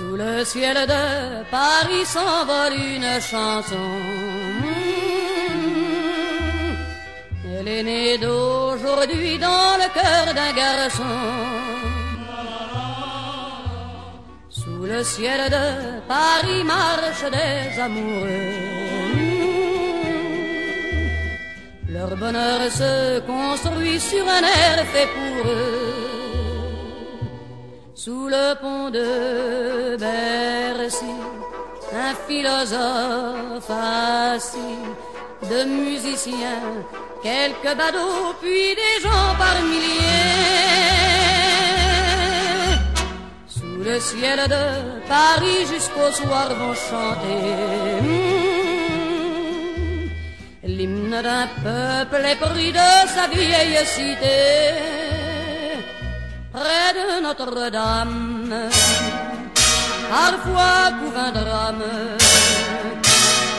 Sous le ciel de Paris s'envole une chanson. Elle est née d'aujourd'hui dans le cœur d'un garçon. Sous le ciel de Paris marchent des amoureux. Leur bonheur se construit sur un air fait pour eux. Sous le pont de Bercy, un philosophe assis, de musiciens, quelques badauds, puis des gens par milliers. Sous le ciel de Paris jusqu'au soir vont chanter l'hymne d'un peuple épris de sa vieille cité. Près de Notre-Dame, parfois couvre un drame,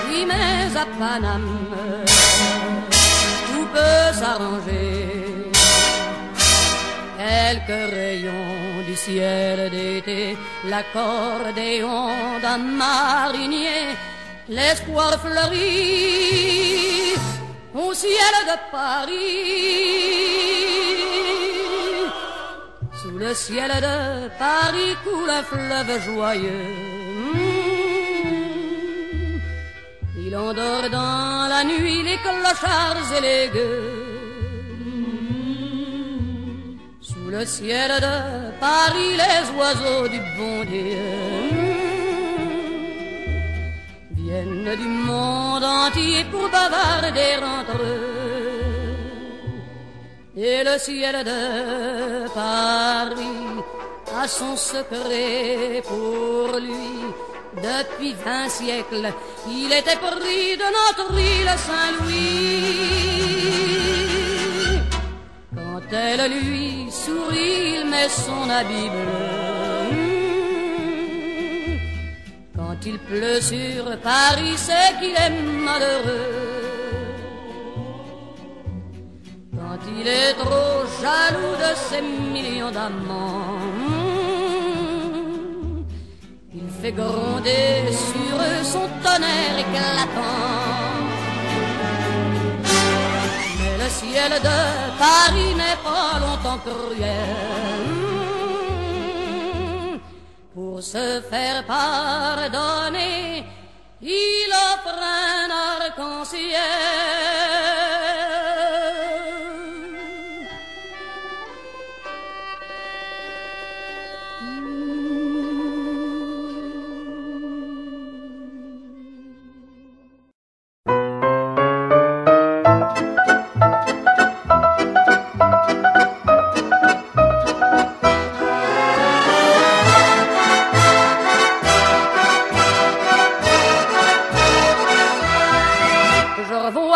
oui mais à Paname, tout peut s'arranger. Quelques rayons du ciel d'été, l'accordéon d'un marinier, l'espoir fleurit au ciel de Paris. Sous le ciel de Paris coule un fleuve joyeux. Il endort dans la nuit les clochards et les gueux. Sous le ciel de Paris les oiseaux du bon Dieu viennent du monde entier pour bavarder entre eux. Et le ciel de Paris a son secret pour lui. Depuis 20 siècles, il était pris de notre île Saint-Louis. Quand elle lui sourit, il met son habit bleu. Quand il pleut sur Paris, c'est qu'il est malheureux. Quand il est trop jaloux de ses millions d'amants, il fait gronder sur eux son tonnerre éclatant. Mais le ciel de Paris n'est pas longtemps cruel. Pour se faire pardonner, il offre un arc-en-ciel.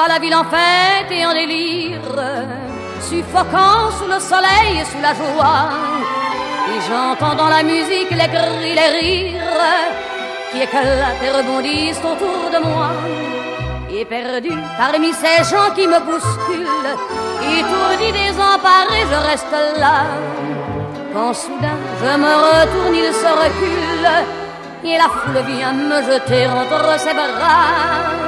La ville en fête et en délire, suffoquant sous le soleil et sous la joie. Et j'entends dans la musique les cris, les rires qui éclatent et rebondissent autour de moi. Et perdu parmi ces gens qui me bousculent, étourdi, désemparé, je reste là. Quand soudain je me retourne, il se recule et la foule vient me jeter entre ses bras.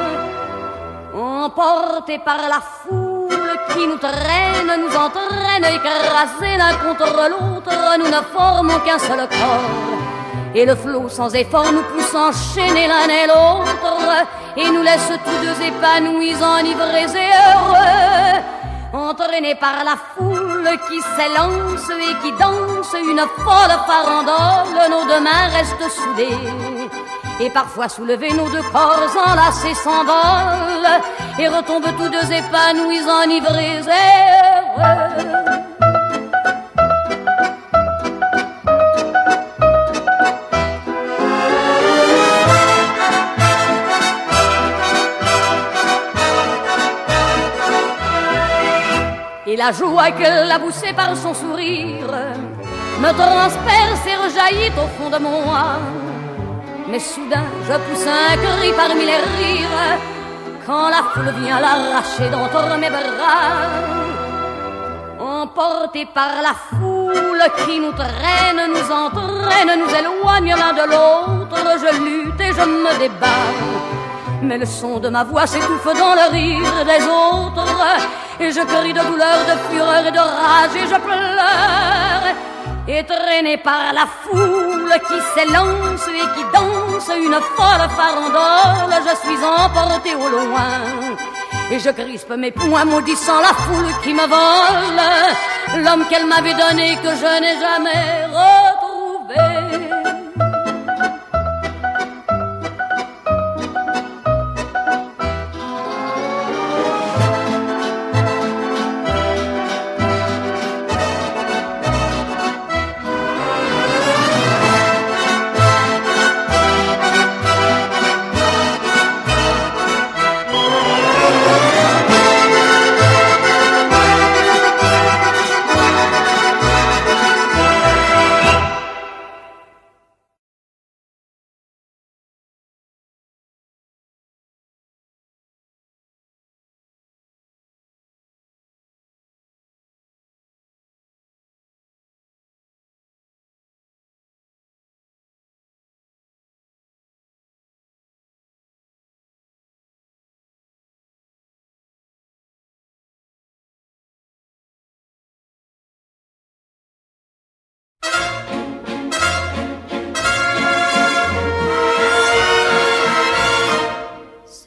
Emportés par la foule qui nous traîne, nous entraîne, écrasés l'un contre l'autre, nous ne formons qu'un seul corps. Et le flot sans effort nous pousse enchaîner l'un et l'autre, et nous laisse tous deux épanouis, enivrés et heureux. Entraînés par la foule qui s'élance et qui danse une folle farandole, nos deux mains restent soudées. Et parfois soulevés, nos deux corps enlacés s'envolent et retombent tous deux épanouis, enivrés et heureux. Et la joie qu'elle a poussée par son sourire me transperce et rejaillit au fond de moi. Mais soudain je pousse un cri parmi les rires quand la foule vient l'arracher d'entre mes bras. Emporté par la foule foule qui nous traîne, nous entraîne, nous éloigne l'un de l'autre. Je lutte et je me débat, mais le son de ma voix s'étouffe dans le rire des autres. Et je crie de douleur, de fureur et de rage et je pleure. Et traîné par la foule qui s'élance et qui danse une folle farandole, je suis emporté au loin. Et je crispe mes poings maudissant la foule qui me vole l'homme qu'elle m'avait donné que je n'ai jamais retrouvé.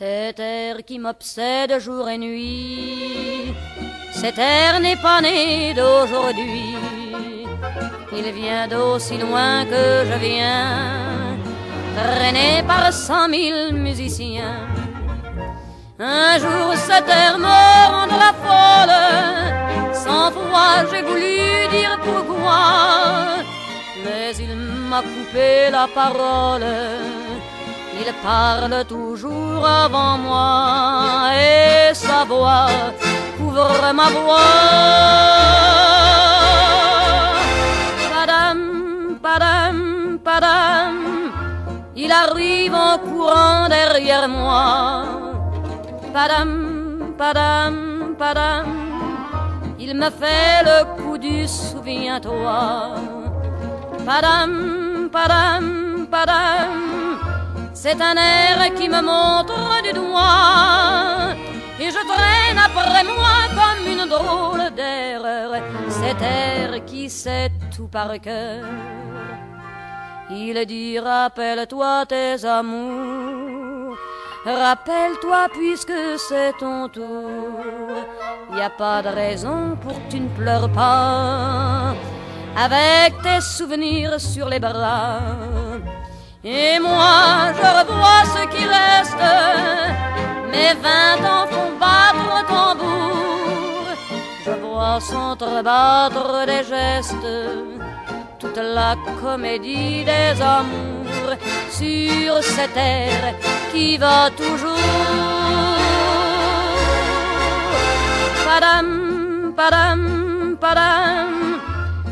Cet air qui m'obsède jour et nuit, cet air n'est pas né d'aujourd'hui. Il vient d'aussi loin que je viens, traîné par 100 000 musiciens. Un jour cet air me rendra folle, 100 fois j'ai voulu dire pourquoi, mais il m'a coupé la parole. Il parle toujours avant moi et sa voix couvre ma voix. Padam, padam, padam, il arrive en courant derrière moi. Padam, padam, padam, il me fait le coup du souviens-toi. Padam, padam, padam, c'est un air qui me montre du doigt et je traîne après moi comme une drôle d'erreur cet air qui sait tout par cœur. Il dit rappelle-toi tes amours, rappelle-toi puisque c'est ton tour. Y a pas de raison pour que tu ne pleures pas avec tes souvenirs sur les bras. Et moi je revois ce qui reste, mes 20 ans font battre tambour. Je vois s'entrebattre des gestes, toute la comédie des amours sur cette terre qui va toujours. Padam, padam, padam,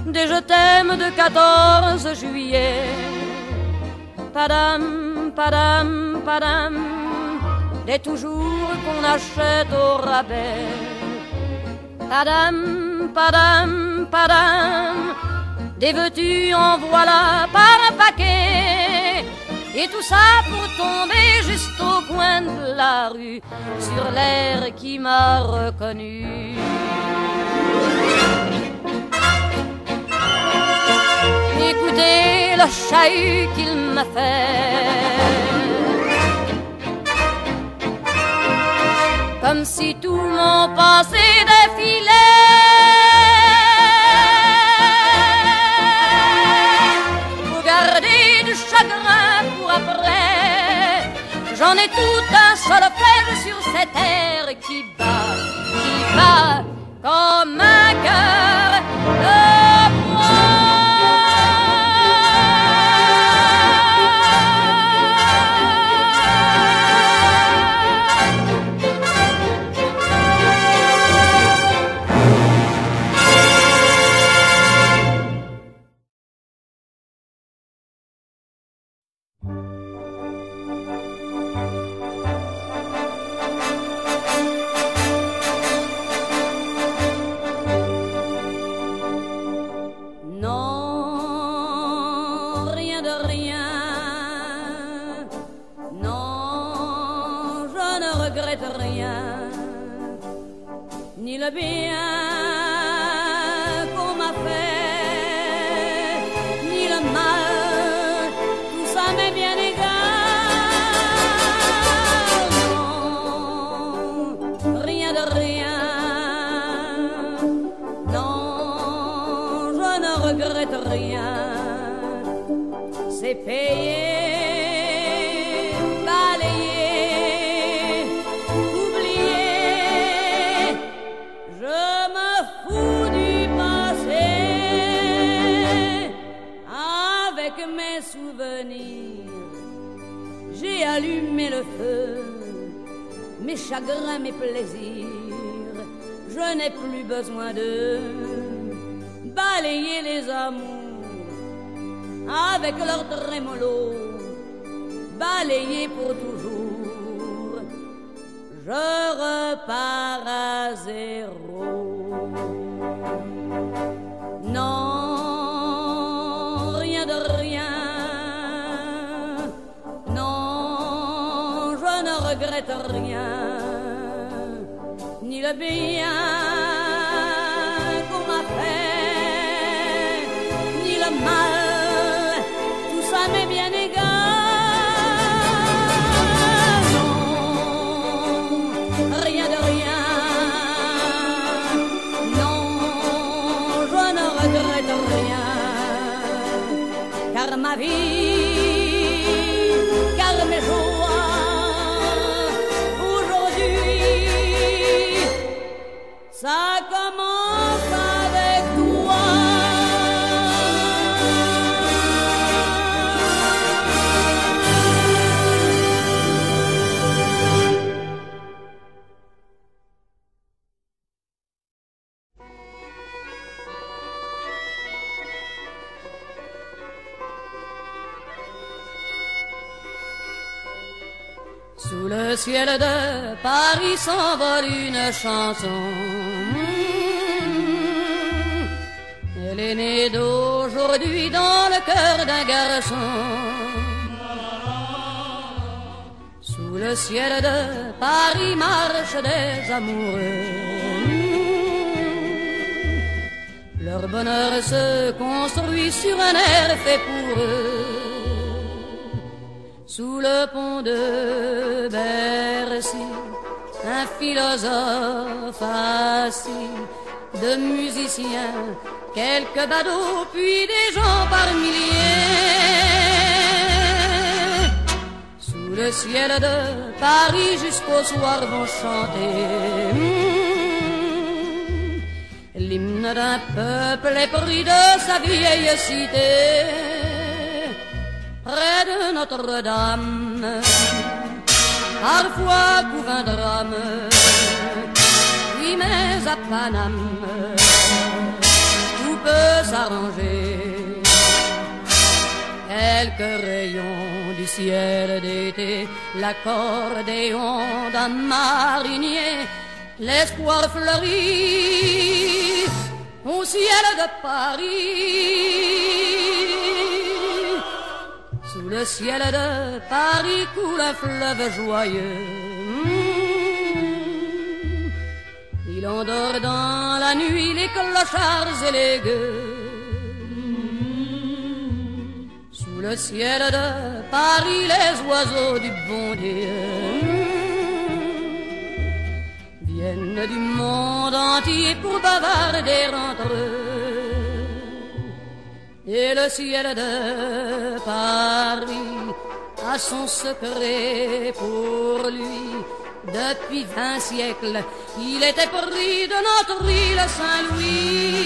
des je t'aime de 14 juillet. Padam, padam, padam, des toujours qu'on achète au rabais. Padam, padam, padam, des veux-tu en voilà par un paquet. Et tout ça pour tomber juste au coin de la rue sur l'air qui m'a reconnu. Écoutez le chahut qu'il m'a fait, comme si tout mon passé défilait. Faut garder du chagrin pour après, j'en ai tout un solfège sur cette terre qui bat comme un cœur de bois. regrette rien, ni le bien qu'on m'a fait, ni le mal, tout ça m'est bien égal. Non, rien de rien, non, je ne regrette rien, c'est payé. Mes souvenirs, j'ai allumé le feu, mes chagrins, mes plaisirs, je n'ai plus besoin de balayer les amours avec leur trémolo, balayer pour toujours, je repars à zéro. Non, regrette rien, ni le bien qu'on m'a fait, ni le mal, tout ça m'est bien égal. Non, rien de rien, non, je ne regrette rien, car ma vie, car mes jours, ça commence avec toi. Sous le ciel de Paris s'envole une chanson. Elle est née d'aujourd'hui dans le cœur d'un garçon. Sous le ciel de Paris marchent des amoureux. Leur bonheur se construit sur un air fait pour eux. Sous le pont de Bercy, un philosophe assis, de musiciens, quelques badauds, puis des gens par milliers. Sous le ciel de Paris jusqu'au soir vont chanter l'hymne d'un peuple épris de sa vieille cité. Près de Notre-Dame, parfois couvre un drame, oui mais à Paname, tout peut s'arranger. Quelques rayons du ciel d'été, l'accordéon d'un marinier, l'espoir fleurit au ciel de Paris. Sous le ciel de Paris coule un fleuve joyeux. Il endort dans la nuit les clochards et les gueux. Sous le ciel de Paris les oiseaux du bon Dieu viennent du monde entier pour bavarder entre eux. Et le ciel de Paris a son secret pour lui. Depuis 20 siècles, il était pris de notre île Saint-Louis.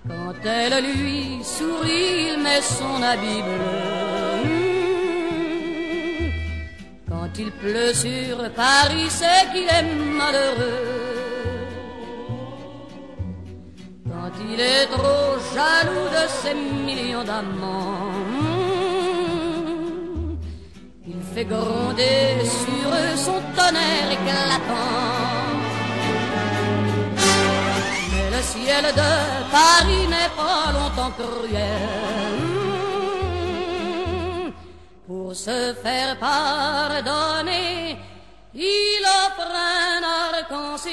Quand elle lui sourit, il met son habit bleu. Quand il pleut sur Paris, c'est qu'il est malheureux. Quand il est trop jaloux de ses millions d'amants, il fait gronder sur eux son tonnerre éclatant. Mais le ciel de Paris n'est pas longtemps cruel. Pour Pour se faire pardonner, il offre un arc-en-ciel.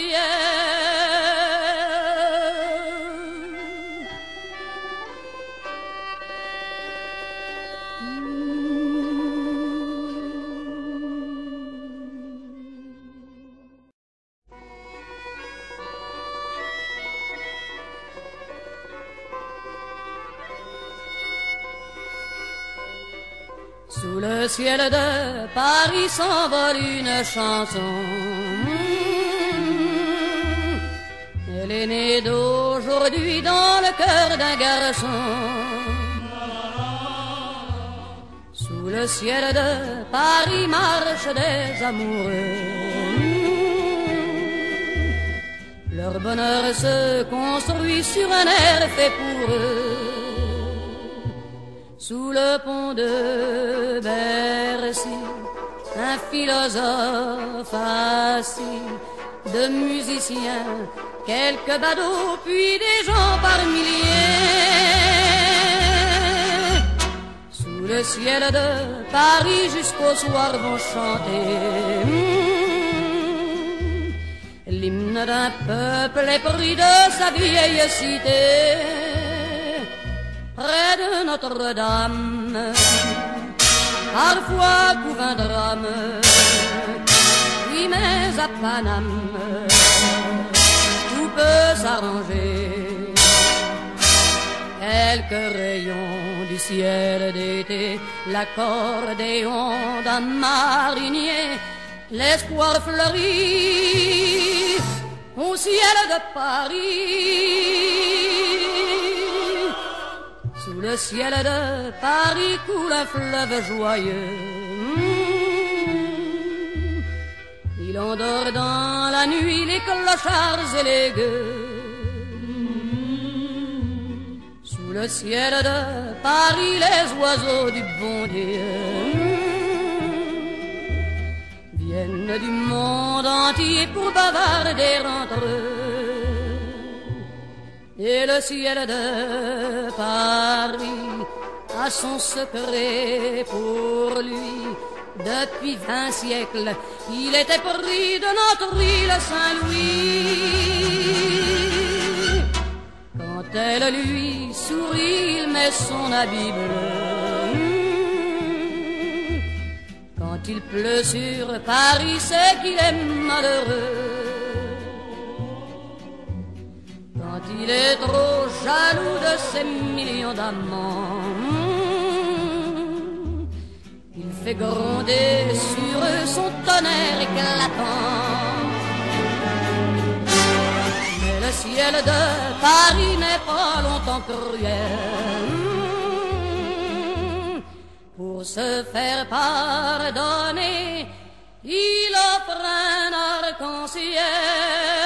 Sous le ciel de Paris s'envole une chanson. Elle est née d'aujourd'hui dans le cœur d'un garçon. Sous le ciel de Paris marchent des amoureux. Leur bonheur se construit sur un air fait pour eux. Sous le pont de Bercy, un philosophe assis, de musiciens, quelques badauds, puis des gens par milliers. Sous le ciel de Paris jusqu'au soir vont chanter l'hymne d'un peuple épris de sa vieille cité. Près de Notre-Dame, parfois couvre un drame, oui mais à Paname, tout peut s'arranger. Quelques rayons du ciel d'été, l'accordéon d'un marinier, l'espoir fleurit au ciel de Paris. Sous le ciel de Paris coule un fleuve joyeux. Il endort dans la nuit les clochards et les gueux. Sous le ciel de Paris les oiseaux du bon Dieu viennent du monde entier pour bavarder entre eux. Et le ciel de Paris a son secret pour lui. Depuis 20 siècles, il était pris de notre île Saint-Louis. Quand elle lui sourit, il met son habit bleu. Quand il pleut sur Paris, c'est qu'il est malheureux. Quand il est trop jaloux de ses millions d'amants, il fait gronder sur eux son tonnerre éclatant. Mais le ciel de Paris n'est pas longtemps cruel. Pour se faire pardonner, il offre un arc-en-ciel.